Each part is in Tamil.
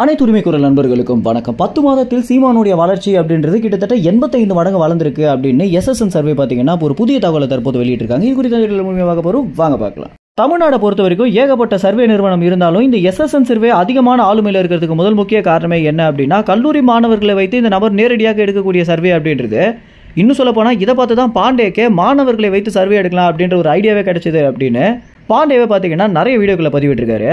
அனைத்து உரிமை குரல் நண்பர்களுக்கும் வணக்கம். 10 மாதத்தில் சீமானுடைய வளர்ச்சி அப்படின்றது கிட்டத்தட்ட 85 மடங்கு வளர்ந்திருக்கு அப்படின்னு SSN சர்வே பார்த்தீங்கன்னா ஒரு புதிய தகவலை தற்போது வெளியிட்டிருக்காங்க. இது குறித்த முழுமையாக போறோம், வாங்க பார்க்கலாம். தமிழ்நாடு பொறுத்த வரைக்கும் ஏகப்பட்ட சர்வே நிறுவனம் இருந்தாலும் இந்த SSN சர்வே அதிகமான ஆளுமையில் இருக்கிறதுக்கு முதல் முக்கிய காரணமே என்ன அப்படின்னா, கல்லூரி மாணவர்களை வைத்து இந்த நபர் நேரடியாக எடுக்கக்கூடிய சர்வே அப்படின்றது. இன்னும் சொல்ல போனால் இதை பார்த்து தான் பாண்டேக்கே மாணவர்களை வைத்து சர்வே எடுக்கலாம் அப்படின்ற ஒரு ஐடியாவே கிடைச்சது அப்படின்னு பாண்டேவே பார்த்தீங்கன்னா நிறைய வீடியோக்களை பதிவிட்டிருக்காரு.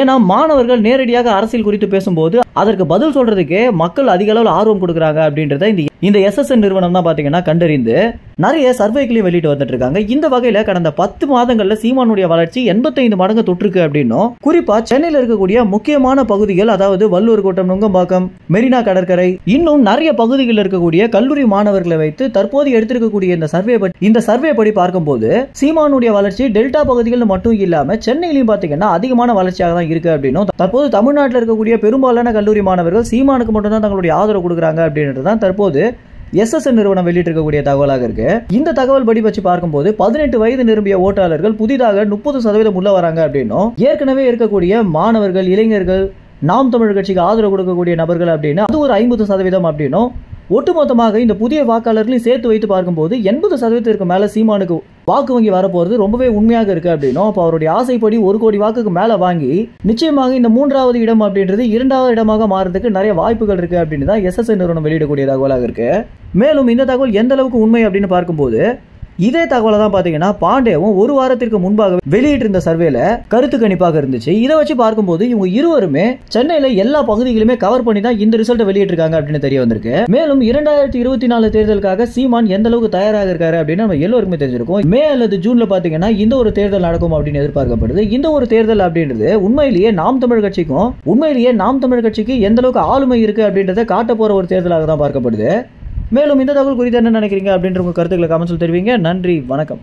ஏன்னா மாணவர்கள் நேரடியாக அரசியல் குறித்து பேசும்போது அதற்கு பதில் சொல்றதுக்கே மக்கள் அதிக அளவில் ஆர்வம் கொடுக்குறாங்க அப்படின்றத இந்த SSN நிறுவனம் தான் பார்த்தீங்கன்னா கண்டறிந்து நிறைய சர்வேக்களையும் வெளியிட்டு வந்துட்டு இருக்காங்க. இந்த வகையில் கடந்த 10 மாதங்களில் சீமானுடைய வளர்ச்சி 85 மடங்கு தொற்றுக்கு அப்படின்னும், குறிப்பா சென்னையில் இருக்கக்கூடிய முக்கியமான பகுதிகள், அதாவது வல்லூர் கோட்டம், நுங்கம்பாக்கம், மெரினா கடற்கரை, இன்னும் நிறைய பகுதிகளில் இருக்கக்கூடிய கல்லூரி மாணவர்களை வைத்து தற்போது எடுத்திருக்கக்கூடிய இந்த சர்வே படி பார்க்கும்போது சீமானுடைய வளர்ச்சி டெல்டா பகுதிகள் மட்டும் இல்லாம சென்னையிலையும் பார்த்தீங்கன்னா அதிகமான வளர்ச்சியாக தான் இருக்கு அப்படின்னும், தற்போது தமிழ்நாட்டில் இருக்கக்கூடிய பெரும்பாலான கல்லூரி மாணவர்கள் சீமானுக்கு மட்டும் தான் தங்களுடைய ஆதரவு கொடுக்குறாங்க அப்படின்றது தான் தற்போது SSN நிறுவனம் வெளியிட்டிருக்கக்கூடிய தகவலாக இருக்கு. இந்த தகவல் படி வச்சு பார்க்கும்போது 18 வயது நிரம்பிய ஓட்டாளர்கள் புதிதாக 30% உள்ள வராங்க அப்படின்னும், ஏற்கனவே இருக்கக்கூடிய மாணவர்கள், இளைஞர்கள், நாம் தமிழர் கட்சிக்கு ஆதரவு கொடுக்கக்கூடிய நபர்கள் அப்படின்னு அது ஒரு 50% அப்படின்னும், ஒட்டுமொத்தமாக இந்த புதிய வாக்காளர்களையும் சேர்த்து வைத்து பார்க்கும்போது 80% மேல சீமானுக்கு வாக்கு வங்கி வரப்போறது ரொம்பவே உண்மையாக இருக்கு அப்படின்னும், அப்போ அவருடைய ஆசைப்படி 1 கோடி வாக்குக்கு மேல வாங்கி நிச்சயமாக இந்த 3வது இடம் அப்படின்றது 2வது இடமாக மாறதுக்கு நிறைய வாய்ப்புகள் இருக்கு அப்படின்னு தான் SSN நிறுவனம் வெளியிடக்கூடிய தகவலாக இருக்கு. மேலும் இந்த தகவல் எந்த அளவுக்கு உண்மை அப்படின்னு பார்க்கும்போது இதே தகவலை தான் பார்த்தீங்கன்னா பாண்டேவும் ஒரு வாரத்திற்கு முன்பாக வெளியிட்டிருந்த சர்வேல கருத்து கணிப்பாக இருந்துச்சு. இதை வச்சு பார்க்கும்போது இவங்க இருவருமே சென்னையில எல்லா பகுதிகளுமே கவர் பண்ணி தான் இந்த ரிசல்ட்டை வெளியிட்டிருக்காங்க அப்படின்னு தெரிய வந்திருக்கு. மேலும் 2024 தேர்தலுக்காக சீமான் எந்த அளவுக்கு தயாராக இருக்காரு அப்படின்னு நம்ம எல்லோருக்குமே தெரிஞ்சிருக்கும். மே அல்லது ஜூன்ல பாத்தீங்கன்னா இந்த ஒரு தேர்தல் நடக்கும் அப்படின்னு எதிர்பார்க்கப்படுது. இந்த ஒரு தேர்தல் அப்படின்றது உண்மையிலேயே நாம் தமிழ் கட்சிக்கு எந்த அளவுக்கு ஆளுமை இருக்கு அப்படின்றத காட்ட போற ஒரு தேர்தலாக தான் பார்க்கப்படுது. மேலும் இந்த தகவல் குறித்து என்ன நினைக்கிறீங்க அப்படின்ற உங்க கருத்துக்களை கமெண்ட்ஸ்ல தெரிவிங்க. நன்றி, வணக்கம்.